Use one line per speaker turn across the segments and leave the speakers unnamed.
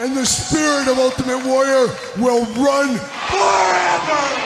and the spirit of Ultimate Warrior will run forever!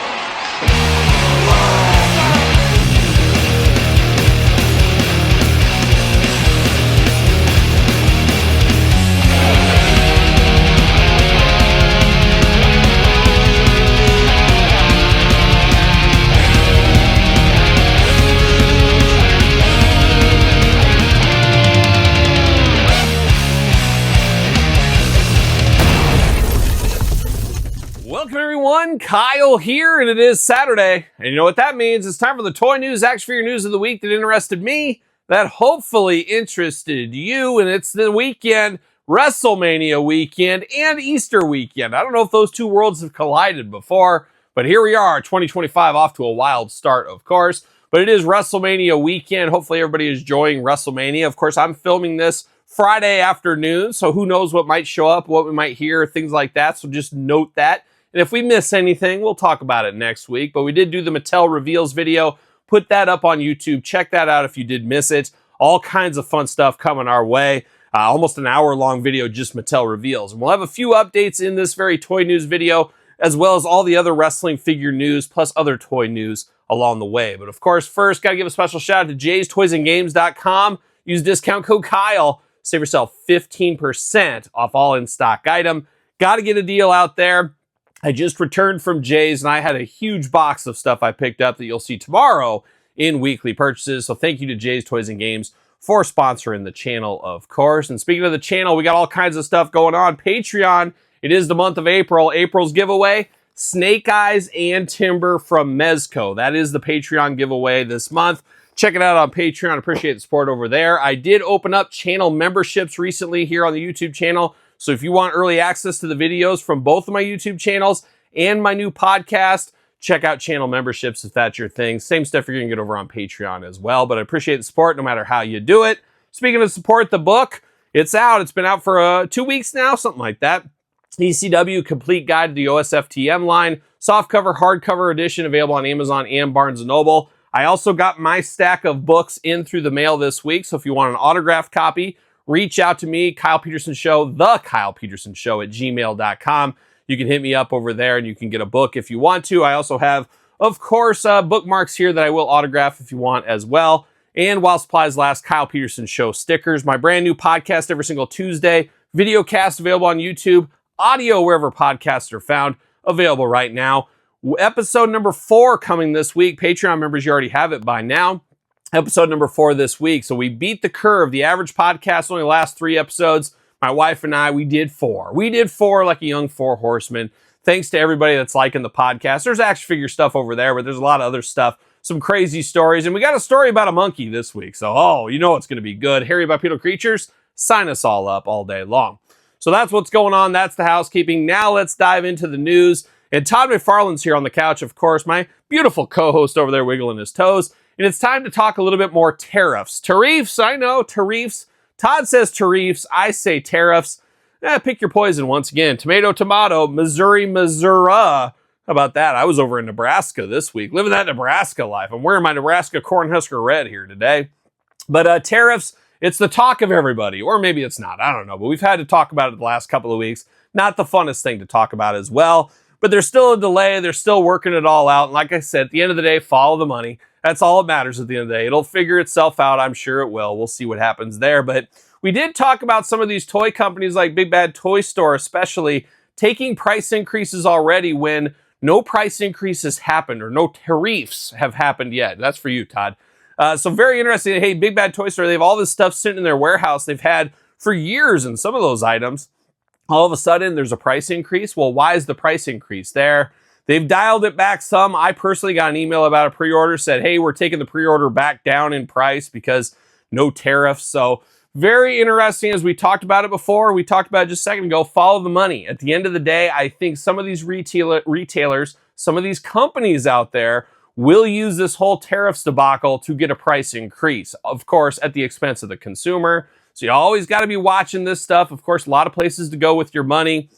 Welcome everyone, Kyle here, and it is Saturday. And you know what that means? It's time for the toy news, action figure news of the week that interested me, that hopefully interested you, and it's the weekend, WrestleMania weekend and Easter weekend. I don't know if those two worlds have collided before, but here we are, 2025 off to a wild start, of course. But it is WrestleMania weekend. Hopefully everybody is enjoying WrestleMania. Of course, I'm filming this Friday afternoon, so who knows what might show up, what we might hear, things like that. So just note that. And if we miss anything, we'll talk about it next week. But we did do the Mattel reveals video. Put that up on YouTube. Check that out if you did miss it. All kinds of fun stuff coming our way. Almost an hour-long video, just Mattel reveals. And we'll have a few updates in this very toy news video, as well as all the other wrestling figure news, plus other toy news along the way. But of course, first, got to give a special shout out to Jay'sToysAndGames.com. Use discount code Kyle. Save yourself 15% off all in-stock item. Got to get a deal out there. I just returned from Jay's, and I had a huge box of stuff I picked up that you'll see tomorrow in weekly purchases. So thank you to Jay's Toys and Games for sponsoring the channel, of course. And speaking of the channel, we got all kinds of stuff going on. Patreon, it is the month of April. April's giveaway, Snake Eyes and Timber from Mezco. That is the Patreon giveaway this month. Check it out on Patreon. Appreciate the support over there. I did open up channel memberships recently here on the YouTube channel. So if you want early access to the videos from both of my YouTube channels and my new podcast, check out channel memberships if that's your thing. Same stuff you're going to get over on Patreon as well. But I appreciate the support no matter how you do it. Speaking of support, the book, it's out. It's been out for 2 weeks now, something like that. ECW Complete Guide to the OSFTM line. Softcover, hardcover edition available on Amazon and Barnes & Noble. I also got my stack of books in through the mail this week. So if you want an autographed copy, reach out to me, Kyle Peterson Show, TheKylePetersonShow at gmail.com. You can hit me up over there and you can get a book if you want to. I also have, of course, bookmarks here that I will autograph if you want as well. And while supplies last, Kyle Peterson Show stickers. My brand new podcast every single Tuesday. Video cast available on YouTube. Audio wherever podcasts are found. Available right now. Episode number 4 coming this week. Patreon members, you already have it by now. Episode number 4 this week. So we beat the curve. The average podcast only lasts 3 episodes. My wife and I, we did 4. We did 4 like a young 4 horsemen. Thanks to everybody that's liking the podcast. There's action figure stuff over there, but there's a lot of other stuff. Some crazy stories. And we got a story about a monkey this week. So, you know it's going to be good. Hairy bipedal creatures. Sign us all up all day long. So that's what's going on. That's the housekeeping. Now let's dive into the news. And Todd McFarlane's here on the couch, of course. My beautiful co-host over there wiggling his toes. And it's time to talk a little bit more tariffs. Tariffs, I know, tariffs. Todd says tariffs, I say tariffs. Pick your poison once again. Tomato, tomato, Missouri, Missouri. How about that? I was over in Nebraska this week, living that Nebraska life. I'm wearing my Nebraska Cornhusker red here today. But tariffs, it's the talk of everybody. Or maybe it's not, I don't know. But we've had to talk about it the last couple of weeks. Not the funnest thing to talk about as well. But there's still a delay. They're still working it all out. And like I said, at the end of the day, follow the money. That's all that matters at the end of the day. It'll figure itself out. I'm sure it will. We'll see what happens there. But we did talk about some of these toy companies like Big Bad Toy Store, especially taking price increases already when no price increases happened or no tariffs have happened yet. That's for you, Todd. So very interesting. Hey, Big Bad Toy Store, they have all this stuff sitting in their warehouse they've had for years in some of those items. All of a sudden, there's a price increase. Well, why is the price increase there? They've dialed it back some. I personally got an email about a pre-order, said, hey, we're taking the pre-order back down in price because no tariffs. So very interesting. As we talked about it before, we talked about it just a second ago, follow the money. At the end of the day, I think some of these retailers, some of these companies out there will use this whole tariffs debacle to get a price increase. Of course, at the expense of the consumer. So you always got to be watching this stuff. Of course, a lot of places to go with your money.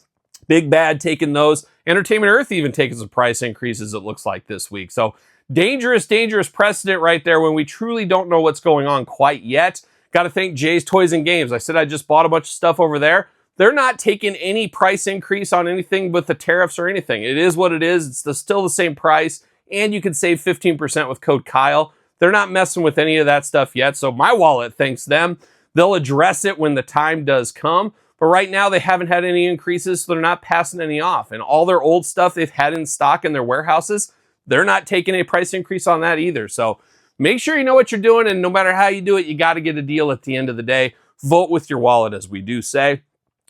Big Bad taking those. Entertainment Earth even taking some price increases, it looks like, this week. So dangerous, dangerous precedent right there when we truly don't know what's going on quite yet. Got to thank Jay's Toys and Games. I said I just bought a bunch of stuff over there. they're not taking any price increase on anything with the tariffs or anything. It is what it is. It's still the same price, and you can save 15% with code Kyle. They're not messing with any of that stuff yet, so my wallet thanks them. They'll address it when the time does come, but right now they haven't had any increases, so they're not passing any off. And all their old stuff they've had in stock in their warehouses, they're not taking a price increase on that either. So make sure you know what you're doing, and no matter how you do it, you got to get a deal at the end of the day. Vote with your wallet, as we do say.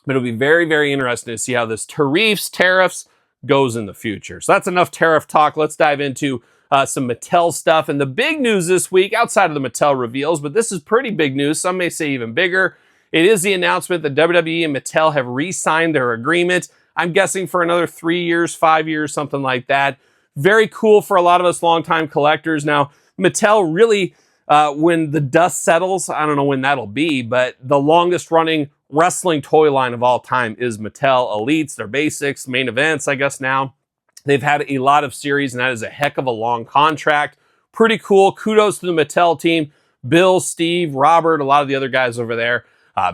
But it'll be very, very interesting to see how this tariffs goes in the future. So that's enough tariff talk. Let's dive into some Mattel stuff. And the big news this week, outside of the Mattel reveals, but this is pretty big news. Some may say even bigger. It is the announcement that WWE and Mattel have re-signed their agreement. I'm guessing for another 3 years, 5 years, something like that. Very cool for a lot of us longtime collectors. Now, Mattel really, when the dust settles, I don't know when that'll be, but the longest running wrestling toy line of all time is Mattel Elites, their basics, main events, I guess now. They've had a lot of series, and that is a heck of a long contract. Pretty cool. Kudos to the Mattel team. Bill, Steve, Robert, a lot of the other guys over there.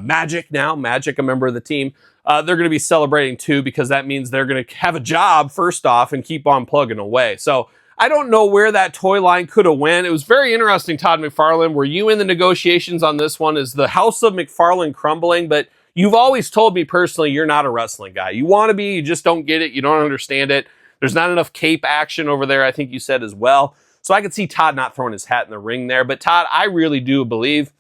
Magic, a member of the team. They're going to be celebrating too, because that means they're going to have a job first off and keep on plugging away. So I don't know where that toy line could have went. It was very interesting, Todd McFarlane. Were you in the negotiations on this one? Is the house of McFarlane crumbling? But you've always told me personally you're not a wrestling guy. You want to be, you just don't get it. You don't understand it. There's not enough cape action over there, I think you said as well. So I could see Todd not throwing his hat in the ring there. But Todd, I really do believe,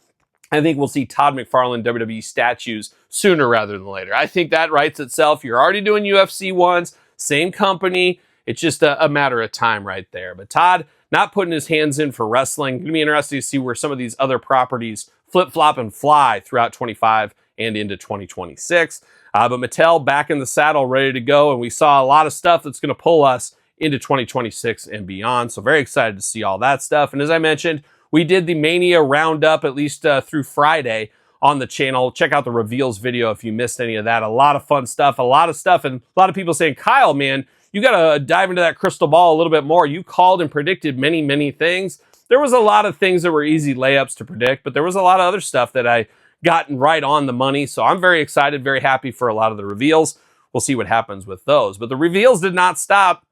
I think we'll see Todd McFarlane WWE statues sooner rather than later. I think that writes itself. You're already doing UFC ones, same company. It's just a matter of time right there. But Todd, not putting his hands in for wrestling. Going to be interesting to see where some of these other properties flip-flop and fly throughout 25 and into 2026. But Mattel back in the saddle, ready to go. And we saw a lot of stuff that's going to pull us into 2026 and beyond. So very excited to see all that stuff. And as I mentioned, we did the Mania Roundup, at least through Friday on the channel. Check out the reveals video if you missed any of that. A lot of fun stuff, and a lot of people saying, Kyle, man, you got to dive into that crystal ball a little bit more. You called and predicted many, many things. There was a lot of things that were easy layups to predict, but there was a lot of other stuff that I got right on the money. So I'm very excited, very happy for a lot of the reveals. We'll see what happens with those. But the reveals did not stop.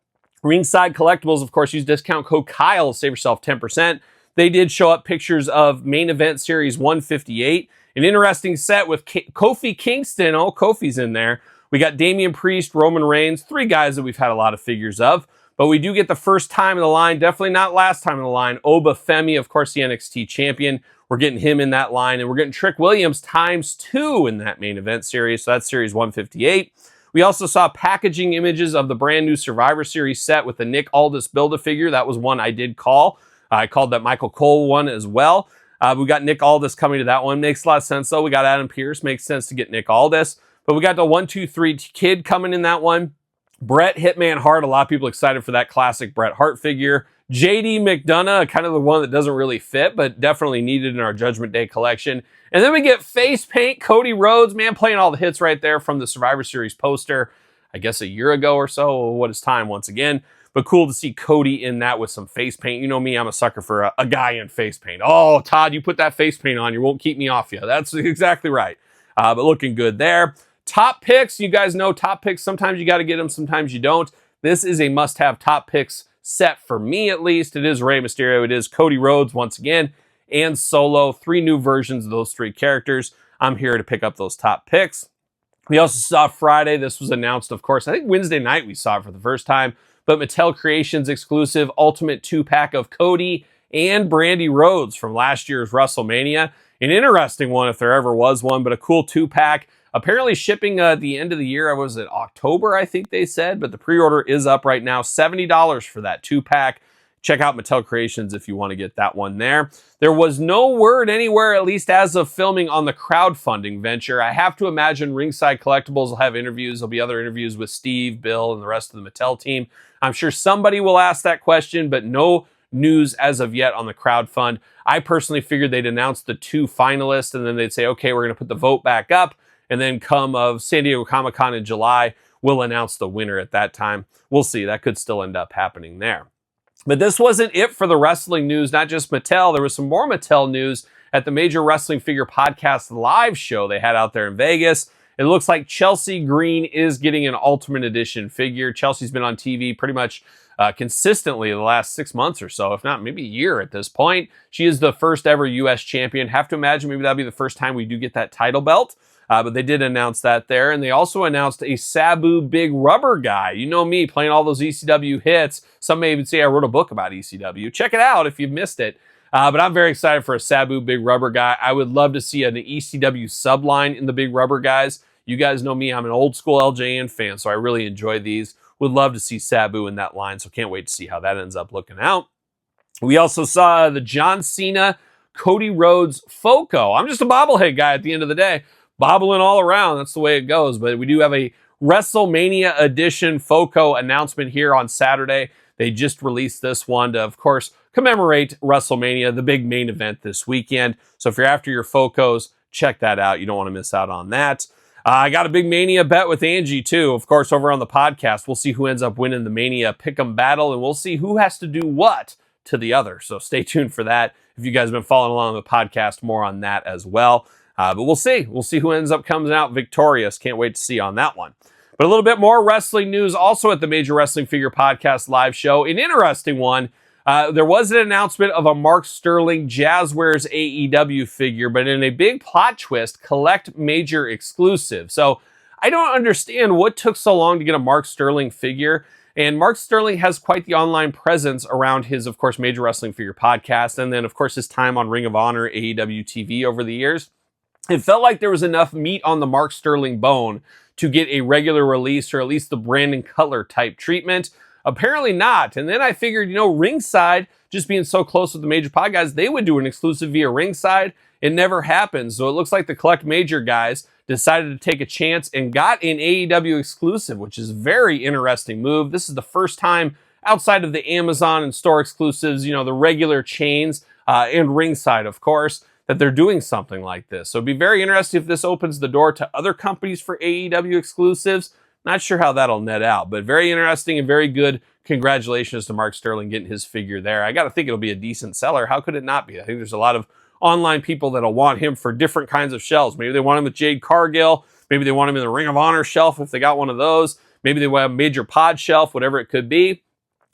Ringside Collectibles, of course, use discount code Kyle to save yourself 10%. They did show up pictures of Main Event Series 158. An interesting set with Kofi Kingston. Oh, Kofi's in there. We got Damian Priest, Roman Reigns, three guys that we've had a lot of figures of. But we do get the first time in the line, definitely not last time in the line, Oba Femi, of course, the NXT champion. We're getting him in that line, and we're getting Trick Williams ×2 in that Main Event Series. So that's Series 158. We also saw packaging images of the brand new Survivor Series set with the Nick Aldis Build-A-Figure. That was one I did call. I called that Michael Cole one as well. We got Nick Aldis coming to that one. Makes a lot of sense, though. We got Adam Pearce. Makes sense to get Nick Aldis. But we got the 1, 2, 3 Kid coming in that one. Bret Hitman Hart. A lot of people excited for that classic Bret Hart figure. JD McDonough, kind of the one that doesn't really fit, but definitely needed in our Judgment Day collection. And then we get face paint Cody Rhodes, man, playing all the hits right there from the Survivor Series poster, I guess a year ago or so. What is time once again? But cool to see Cody in that with some face paint. You know me, I'm a sucker for a guy in face paint. Oh, Todd, you put that face paint on, you won't keep me off you. That's exactly right. But looking good there. Top picks, you guys know top picks. Sometimes you got to get them, sometimes you don't. This is a must-have top picks set for me, at least. It is Rey Mysterio. It is Cody Rhodes once again, and Solo. 3 new versions of those 3 characters. I'm here to pick up those top picks. We also saw Friday. This was announced, of course. I think Wednesday night we saw it for the first time. But Mattel Creations exclusive Ultimate 2-pack of Cody and Brandy Rhodes from last year's WrestleMania. An interesting one if there ever was one, but a cool 2-pack. Apparently shipping at the end of the year. Was it October, I think they said, but the pre-order is up right now. $70 for that 2-pack. Check out Mattel Creations if you want to get that one there. There was no word anywhere, at least as of filming, on the crowdfunding venture. I have to imagine Ringside Collectibles will have interviews. There'll be other interviews with Steve, Bill, and the rest of the Mattel team. I'm sure somebody will ask that question, but no news as of yet on the crowdfund. I personally figured they'd announce the 2 finalists, and then they'd say, okay, we're going to put the vote back up. And then come of San Diego Comic-Con in July, we'll announce the winner at that time. We'll see. That could still end up happening there. But this wasn't it for the wrestling news, not just Mattel. There was some more Mattel news at the Major Wrestling Figure Podcast live show they had out there in Vegas. It looks like Chelsea Green is getting an Ultimate Edition figure. Chelsea's been on TV pretty much consistently the last 6 months or so, if not maybe a year at this point. She is the first ever U.S. champion. Have to imagine maybe that'll be the first time we do get that title belt. But they did announce that there. And they also announced a Sabu Big Rubber guy. You know me, playing all those ECW hits. Some may even say I wrote a book about ECW. Check it out if you've missed it. But I'm very excited for a Sabu Big Rubber guy. I would love to see an ECW subline in the Big Rubber guys. You guys know me, I'm an old school LJN fan, so I really enjoy these. Would love to see Sabu in that line, so can't wait to see how that ends up looking out. We also saw the John Cena, Cody Rhodes Foco. I'm just a bobblehead guy at the end of the day. Bobbling all around, that's the way it goes. But we do have a WrestleMania edition Foco announcement here on Saturday. They just released this one to, of course, commemorate WrestleMania, the big main event this weekend. So if you're after your Focos, check that out. You don't want to miss out on that. I got a big Mania bet with Angie, too. Of course, over on the podcast, we'll see who ends up winning the Mania Pick'em battle, and we'll see who has to do what to the other. So stay tuned for that. If you guys have been following along the podcast, more on that as well. But we'll see. We'll see who ends up coming out victorious. Can't wait to see on that one. But a little bit more wrestling news also at the Major Wrestling Figure Podcast live show. An interesting one. There was an announcement of a Mark Sterling Jazzwares AEW figure, but in a big plot twist, collect major exclusive. So I don't understand what took so long to get a Mark Sterling figure. And Mark Sterling has quite the online presence around his, of course, Major Wrestling Figure Podcast. And then, of course, his time on Ring of Honor, AEW TV over the years. It felt like there was enough meat on the Mark Sterling bone to get a regular release or at least the Brandon Cutler type treatment. Apparently not. And then I figured, Ringside, just being so close with the major pod guys, they would do an exclusive via Ringside. It never happened. So it looks like the Collect Major guys decided to take a chance and got an AEW exclusive, which is a very interesting move. This is the first time outside of the Amazon and store exclusives, the regular chains and Ringside, of course, that they're doing something like this. So it'd be very interesting if this opens the door to other companies for AEW exclusives. Not sure how that'll net out, but very interesting and very good. Congratulations to Mark Sterling getting his figure there. I got to think it'll be a decent seller. How could it not be? I think there's a lot of online people that'll want him for different kinds of shelves. Maybe they want him with Jade Cargill. Maybe they want him in the Ring of Honor shelf if they got one of those. Maybe they want a major pod shelf, whatever it could be.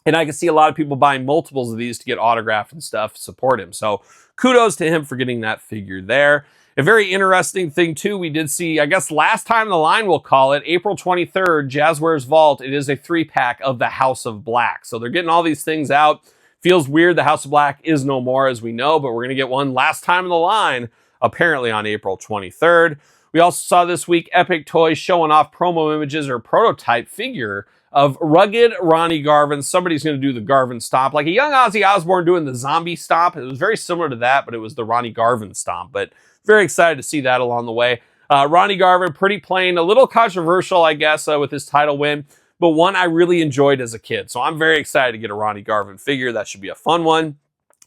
And I can see a lot of people buying multiples of these to get autographed and stuff, support him. So kudos to him for getting that figure there. A very interesting thing, too, we did see, I guess last time in the line, we'll call it, April 23rd, Jazzwares Vault. It is a 3-pack of the House of Black. So they're getting all these things out. Feels weird. The House of Black is no more, as we know, but we're going to get one last time in the line, apparently on April 23rd. We also saw this week Epic Toys showing off promo images or prototype figure of rugged Ronnie Garvin. Somebody's going to do the Garvin stomp, like a young Ozzy Osbourne doing the zombie stomp. It was very similar to that, but it was the Ronnie Garvin stomp. But very excited to see that along the way. Ronnie Garvin, pretty plain, a little controversial, I guess, with his title win, but one I really enjoyed as a kid. So I'm very excited to get a Ronnie Garvin figure. That should be a fun one.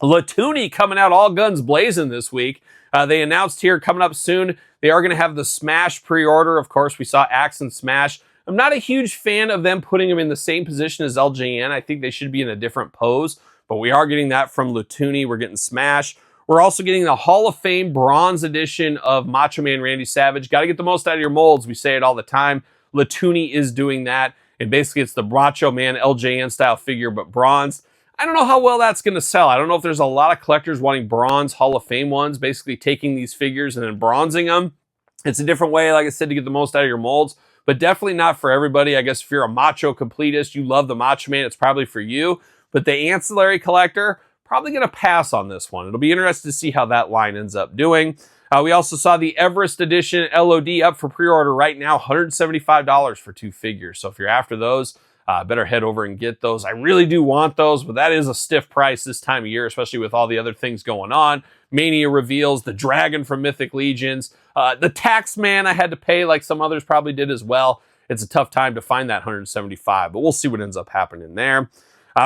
Latuni coming out all guns blazing this week. They announced here coming up soon, they are going to have the Smash pre-order. Of course, we saw Axe and Smash. I'm not a huge fan of them putting them in the same position as LJN. I think they should be in a different pose, but we are getting that from Latuni. We're getting Smash. We're also getting the Hall of Fame bronze edition of Macho Man Randy Savage. Got to get the most out of your molds. We say it all the time. Latuni is doing that. And basically, it's the Macho Man LJN style figure, but bronze. I don't know how well that's going to sell. I don't know if there's a lot of collectors wanting bronze Hall of Fame ones, basically taking these figures and then bronzing them. It's a different way, like I said, to get the most out of your molds, but definitely not for everybody. I guess if you're a Macho completist, you love the Macho Man, it's probably for you. But the ancillary collector, probably going to pass on this one. It'll be interesting to see how that line ends up doing. We also saw the Everest Edition LOD up for pre-order right now, $175 for 2 figures. So if you're after those, better head over and get those. I really do want those, but that is a stiff price this time of year, especially with all the other things going on. Mania reveals, the Dragon from Mythic Legions, the Taxman I had to pay like some others probably did as well. It's a tough time to find that $175, but we'll see what ends up happening there.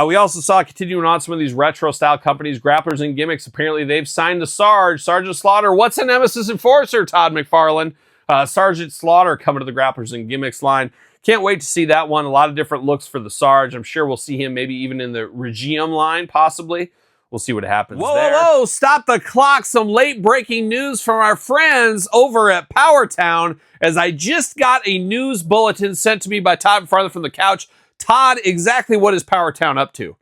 We also saw, continuing on, some of these retro-style companies, Grapplers and Gimmicks. Apparently, they've signed to Sergeant Slaughter. What's a Nemesis Enforcer, Todd McFarlane? Sergeant Slaughter coming to the Grapplers and Gimmicks line. Can't wait to see that one. A lot of different looks for the Sarge. I'm sure we'll see him maybe even in the Regium line, possibly. we'll see what happens there. Whoa, stop the clock. Some late breaking news from our friends over at Powertown, as I just got a news bulletin sent to me by Todd Farther from the couch. Todd, exactly what is Powertown up to?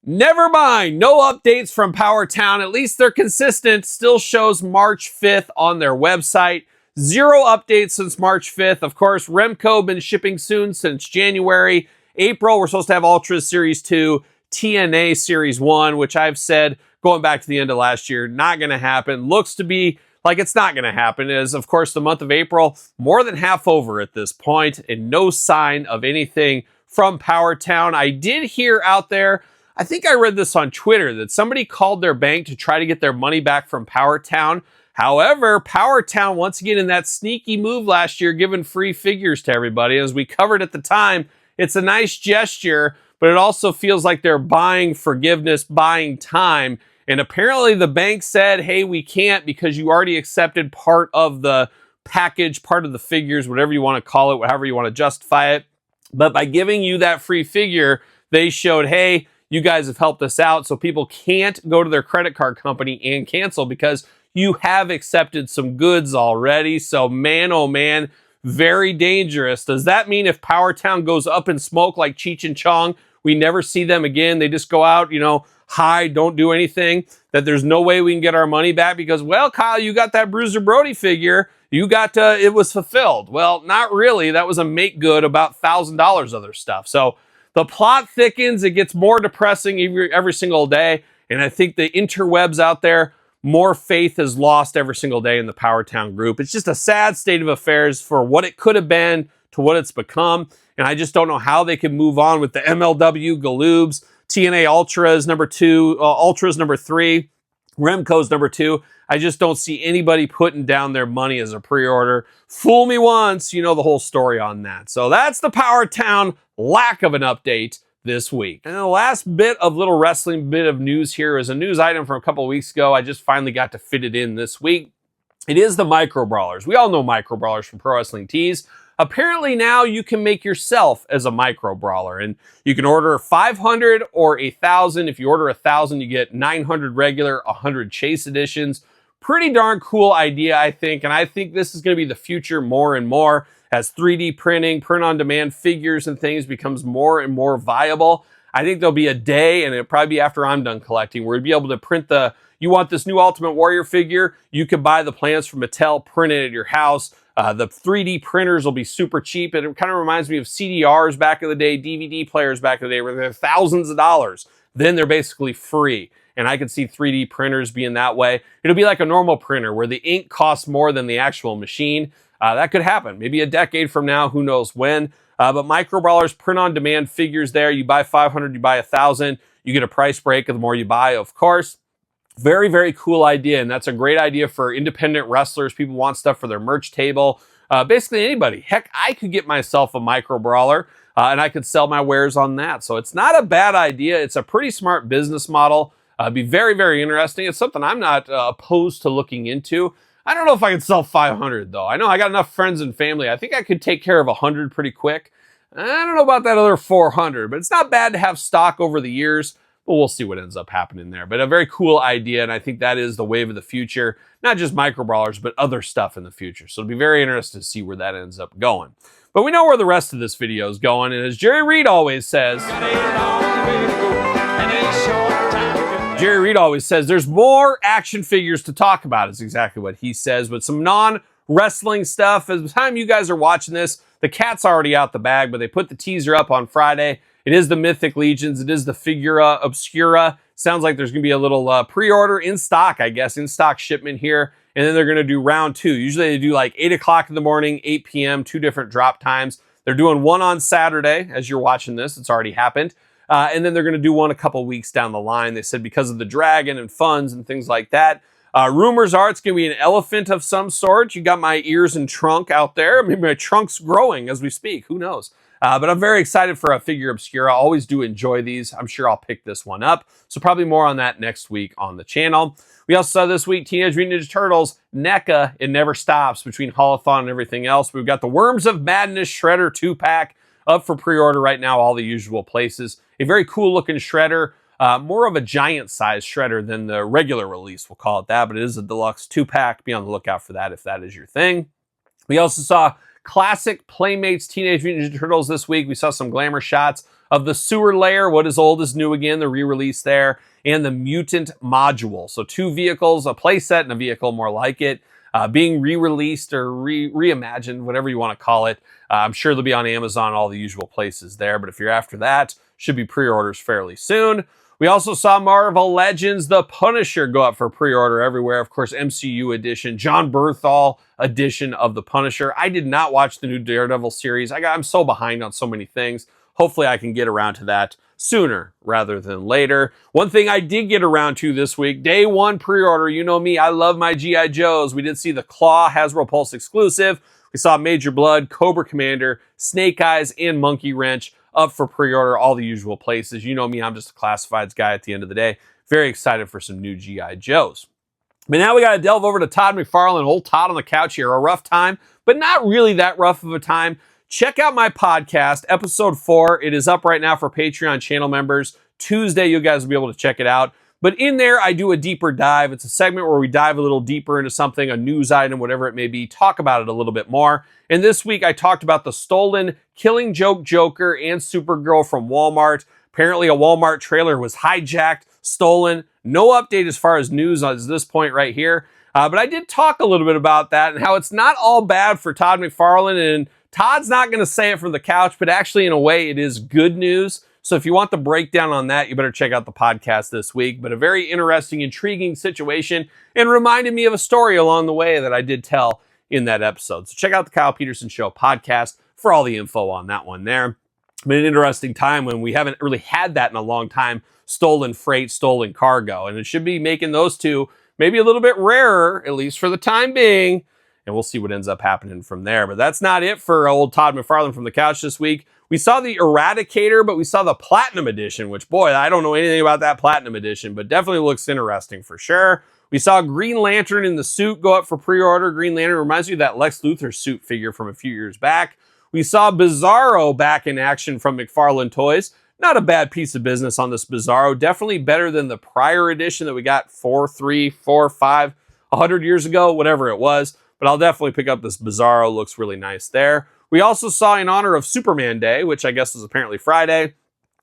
Never mind, no updates from Powertown. At least they're consistent. Still shows March 5th on their website. Zero updates since March 5th. Of course, Remco been shipping soon since January. April, we're supposed to have Ultra Series 2, TNA Series 1, which I've said going back to the end of last year, not going to happen. Looks to be like it's not going to happen. As, of course, the month of April, more than half over at this point, and no sign of anything from Powertown. I did hear out there, I think I read this on Twitter, that somebody called their bank to try to get their money back from Powertown. However, Powertown, once again, in that sneaky move last year, giving free figures to everybody. As we covered at the time, it's a nice gesture, but it also feels like they're buying forgiveness, buying time. And apparently the bank said, hey, we can't because you already accepted part of the package, part of the figures, whatever you want to call it, however you want to justify it. But by giving you that free figure, they showed, hey, you guys have helped us out, so people can't go to their credit card company and cancel because you have accepted some goods already. So man, oh man, very dangerous. Does that mean if Powertown goes up in smoke like Cheech and Chong, we never see them again? They just go out, hide, don't do anything, that there's no way we can get our money back because, well, Kyle, you got that Bruiser Brody figure. You got, it was fulfilled. Well, not really. That was a make good, about $1,000 other stuff. So the plot thickens. It gets more depressing every single day. And I think the interwebs out there, more faith is lost every single day in the Powertown group. It's just a sad state of affairs for what it could have been to what it's become. And I just don't know how they can move on with the MLW Galoobs, TNA Ultras number 2, Ultras number 3, Remco's number 2. I just don't see anybody putting down their money as a pre-order. Fool me once, you know the whole story on that. So that's the Powertown lack of an update this week. And the last bit of little wrestling bit of news here is a news item from a couple of weeks ago. I just finally got to fit it in this week. It is the micro brawlers. We all know micro brawlers from Pro Wrestling Tees. Apparently now you can make yourself as a micro brawler, and you can order 500 or 1,000. If you order 1,000, you get 900 regular, 100 chase editions. Pretty darn cool idea, I think, and I think this is going to be the future more and more as 3D printing, print-on-demand figures and things becomes more and more viable. I think there'll be a day, and it'll probably be after I'm done collecting, where you'll be able to print you want this new Ultimate Warrior figure, you can buy the plans from Mattel, print it at your house. The 3D printers will be super cheap, and it kind of reminds me of CDRs back in the day, DVD players back in the day, where they're thousands of dollars. Then they're basically free. And I could see 3D printers being that way. It'll be like a normal printer where the ink costs more than the actual machine. That could happen. Maybe a decade from now, who knows when. But micro brawlers, print-on-demand figures there. You buy 500, you buy 1,000. You get a price break the more you buy, of course. Very, very cool idea. And that's a great idea for independent wrestlers. People want stuff for their merch table. Basically anybody. Heck, I could get myself a micro brawler and I could sell my wares on that. So it's not a bad idea. It's a pretty smart business model. Be very, very interesting. It's something I'm not opposed to looking into. I don't know if I can sell 500 though. I know I got enough friends and family. I think I could take care of 100 pretty quick. I don't know about that other 400, but it's not bad to have stock over the years. But we'll see what ends up happening there. But a very cool idea, and I think that is the wave of the future. Not just micro brawlers, but other stuff in the future. So it'll be very interesting to see where that ends up going. But we know where the rest of this video is going, and as Jerry Reed always says, there's more action figures to talk about, is exactly what he says, but some non-wrestling stuff. As the time you guys are watching this, the cat's already out the bag, but they put the teaser up on Friday. It is the Mythic Legions. It is the Figura Obscura. Sounds like there's going to be a little pre-order in stock, I guess, in stock shipment here. And then they're going to do round 2. Usually they do like 8 o'clock in the morning, 8 p.m., 2 different drop times. They're doing one on Saturday. As you're watching this, it's already happened. And then they're going to do one a couple weeks down the line. They said because of the dragon and funds and things like that. Rumors are it's going to be an elephant of some sort. You got my ears and trunk out there. Maybe my trunk's growing as we speak. Who knows? But I'm very excited for a Figure Obscura. I always do enjoy these. I'm sure I'll pick this one up. So probably more on that next week on the channel. We also saw this week Teenage Mutant Ninja Turtles, NECA, It Never Stops, between Holothon and everything else. We've got the Worms of Madness Shredder 2-pack up for pre-order right now, all the usual places. A very cool looking Shredder. More of a giant size shredder than the regular release, we'll call it that, but it is a deluxe 2-pack. Be on the lookout for that if that is your thing. We also saw classic Playmates Teenage Mutant Ninja Turtles this week. We saw some glamour shots of the sewer layer, what is old is new again, the re-release there, and the mutant module. So 2 vehicles, a playset and a vehicle more like it, being re-released or reimagined, whatever you want to call it. I'm sure they'll be on Amazon, all the usual places there, but if you're after that, should be pre-orders fairly soon. We also saw Marvel Legends, The Punisher, go up for pre-order everywhere. Of course, MCU edition, John Bernthal edition of The Punisher. I did not watch the new Daredevil series. I'm so behind on so many things. Hopefully I can get around to that sooner rather than later. One thing I did get around to this week, day 1 pre-order. You know me, I love my G.I. Joes. We did see the Claw Hasbro Pulse exclusive. We saw Major Blood, Cobra Commander, Snake Eyes, and Monkey Wrench up for pre-order, all the usual places. You know me, I'm just a classifieds guy at the end of the day. Very excited for some new G.I. Joes. But now we got to delve over to Todd McFarlane, old Todd on the couch here. A rough time, but not really that rough of a time. Check out my podcast, episode 4. It is up right now for Patreon channel members. Tuesday, you guys will be able to check it out. But in there, I do a deeper dive. It's a segment where we dive a little deeper into something, a news item, whatever it may be, talk about it a little bit more. And this week, I talked about the stolen Killing Joke Joker and Supergirl from Walmart. Apparently, a Walmart trailer was hijacked, stolen. No update as far as news at this point right here. But I did talk a little bit about that and how it's not all bad for Todd McFarlane. And Todd's not going to say it from the couch, but actually, in a way, it is good news. So if you want the breakdown on that, you better check out the podcast this week. But a very interesting, intriguing situation, and reminded me of a story along the way that I did tell in that episode. So check out the Kyle Peterson Show podcast for all the info on that one there. It's been an interesting time when we haven't really had that in a long time. Stolen freight, stolen cargo. And it should be making those two maybe a little bit rarer, at least for the time being. And we'll see what ends up happening from there. But that's not it for old Todd McFarlane from the couch this week. We saw the Eradicator, but we saw the Platinum Edition, which, boy, I don't know anything about that Platinum Edition, but definitely looks interesting for sure. We saw Green Lantern in the suit go up for pre-order. Green Lantern reminds me of that Lex Luthor suit figure from a few years back. We saw Bizarro back in action from McFarlane Toys. Not a bad piece of business on this Bizarro. Definitely better than the prior edition that we got 100 years ago, whatever it was. But I'll definitely pick up this Bizarro. Looks really nice there. We also saw, in honor of Superman Day, which I guess was apparently Friday,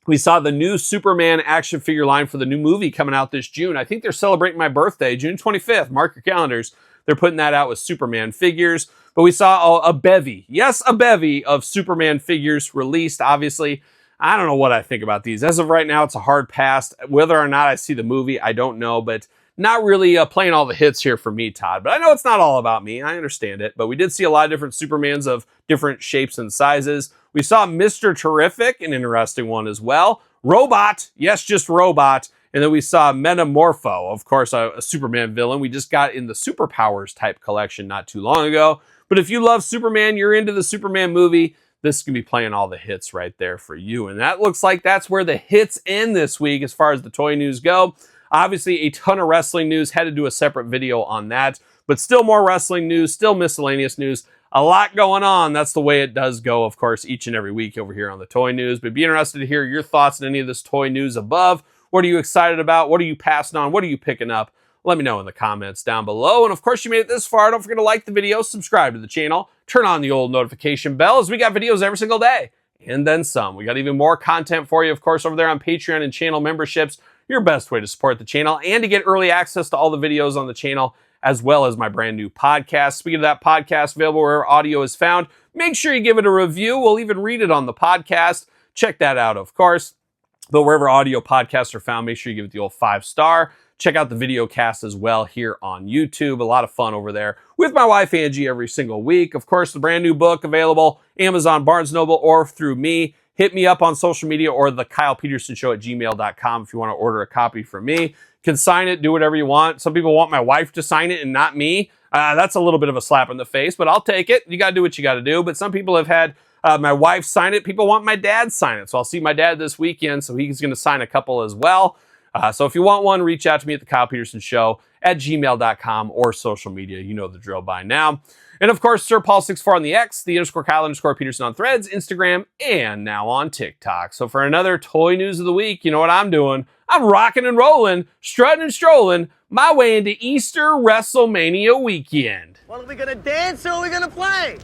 we saw the new Superman action figure line for the new movie coming out this June. I think they're celebrating my birthday, June 25th. Mark your calendars. They're putting that out with Superman figures. But we saw a bevy, yes, a bevy of Superman figures released, obviously. I don't know what I think about these. As of right now, it's a hard pass. Whether or not I see the movie, I don't know, but not really playing all the hits here for me, Todd. But I know it's not all about me. I understand it. But we did see a lot of different Supermans of different shapes and sizes. We saw Mr. Terrific, an interesting one as well. Robot, yes, just Robot. And then we saw Metamorpho, of course, a Superman villain we just got in the Superpowers type collection not too long ago. But if you love Superman, you're into the Superman movie, this can be playing all the hits right there for you. And that looks like that's where the hits end this week as far as the toy news go. Obviously, a ton of wrestling news. Had to do a separate video on that. But still more wrestling news, still miscellaneous news. A lot going on. That's the way it does go, of course, each and every week over here on the toy news. But be interested to hear your thoughts on any of this toy news above. What are you excited about? What are you passing on? What are you picking up? Let me know in the comments down below. And of course, you made it this far. Don't forget to like the video, subscribe to the channel, turn on the old notification bell, as we got videos every single day. And then some. We got even more content for you, of course, over there on Patreon and channel memberships. Your best way to support the channel and to get early access to all the videos on the channel, as well as my brand new podcast. Speaking of that podcast, available wherever audio is found, make sure you give it a review. We'll even read it on the podcast. Check that out, of course. But wherever audio podcasts are found, make sure you give it the old 5-star. Check out the video cast as well here on YouTube. A lot of fun over there with my wife, Angie, every single week. Of course, the brand new book available, Amazon, Barnes & Noble, or through me. Hit me up on social media or TheKylePetersonShow at gmail.com if you want to order a copy from me. You can sign it, do whatever you want. Some people want my wife to sign it and not me. That's a little bit of a slap in the face, but I'll take it. You got to do what you got to do. But some people have had my wife sign it. People want my dad to sign it. So I'll see my dad this weekend, so he's going to sign a couple as well. So if you want one, reach out to me at TheKylePetersonShow at gmail.com or social media. You know the drill by now. And of course, Sir Paul64 on the X, the _Kyle_Peterson on Threads, Instagram, and now on TikTok. So for another toy news of the week, you know what I'm doing? I'm rocking and rolling, strutting and strolling my way into Easter WrestleMania weekend.
Well, are we gonna dance or are we gonna play?